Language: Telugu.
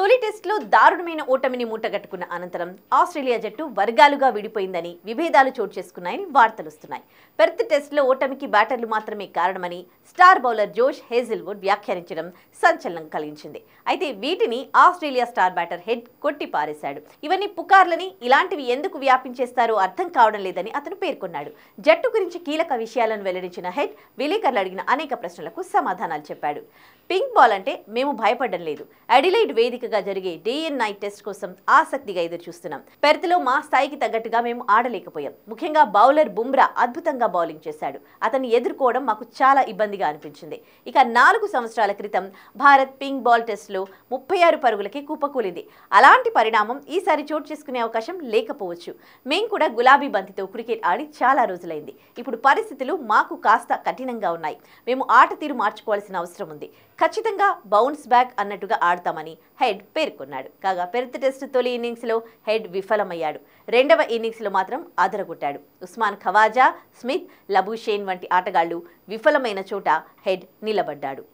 తొలి టెస్టులో దారుణమైన ఓటమిని మూటగట్టుకున్న అనంతరం ఆస్ట్రేలియా జట్టు వర్గాలుగా విడిపోయిందని విభేదాలు చోటు చేసుకున్నాయని వార్తలు వస్తున్నాయి. పెర్త్ టెస్టులో ఓటమికి బ్యాటర్లు మాత్రమే కారణమని స్టార్ బౌలర్ జోష్ హేజిల్వుడ్ వ్యాఖ్యానించడం సంచలనం కలిగించింది. అయితే వీటిని ఆస్ట్రేలియా స్టార్ బ్యాటర్ హెడ్ కొట్టి పారేశాడు. ఇవన్నీ పుకార్లని, ఇలాంటివి ఎందుకు వ్యాపించేస్తారో అర్థం కావడం లేదని అతను పేర్కొన్నాడు. జట్టు గురించి కీలక విషయాలను వెల్లడించిన హెడ్ విలేకరులు అడిగిన అనేక ప్రశ్నలకు సమాధానాలు చెప్పాడు. పింక్ బాల్ అంటే మేము భయపడడం లేదు. అడిలైడ్ వేదికగా జరిగే డే అండ్ నైట్ టెస్ట్ కోసం ఆసక్తిగా ఎదురు చూస్తున్నాం. పెర్త్లో మా స్థాయికి తగ్గట్టుగా మేము ఆడలేకపోయాం. ముఖ్యంగా బౌలర్ బుమ్రా అద్భుతంగా బౌలింగ్ చేశాడు. అతన్ని ఎదుర్కోవడం మాకు చాలా ఇబ్బందిగా అనిపించింది. ఇక 4 సంవత్సరాల క్రితం భారత్ పింక్ బాల్ టెస్ట్లో 36 పరుగులకి కుప్పకూలింది. అలాంటి పరిణామం ఈసారి చోటు చేసుకునే అవకాశం లేకపోవచ్చు. మేం కూడా గులాబీ బంతితో క్రికెట్ ఆడి చాలా రోజులైంది. ఇప్పుడు పరిస్థితులు మాకు కాస్త కఠినంగా ఉన్నాయి. మేము ఆట తీరు మార్చుకోవాల్సిన అవసరం ఉంది. ఖచ్చితంగా బౌన్స్ బ్యాక్ అన్నట్టుగా ఆడతామని హెడ్ పేర్కొన్నాడు. కాగా పెర్త్ టెస్ట్ తొలి ఇన్నింగ్స్లో హెడ్ విఫలమయ్యాడు. రెండవ ఇన్నింగ్స్లో మాత్రం అదరగొట్టాడు. ఉస్మాన్ ఖవాజా, స్మిత్, లబుషేన్ వంటి ఆటగాళ్లు విఫలమైన చోట హెడ్ నిలబడ్డాడు.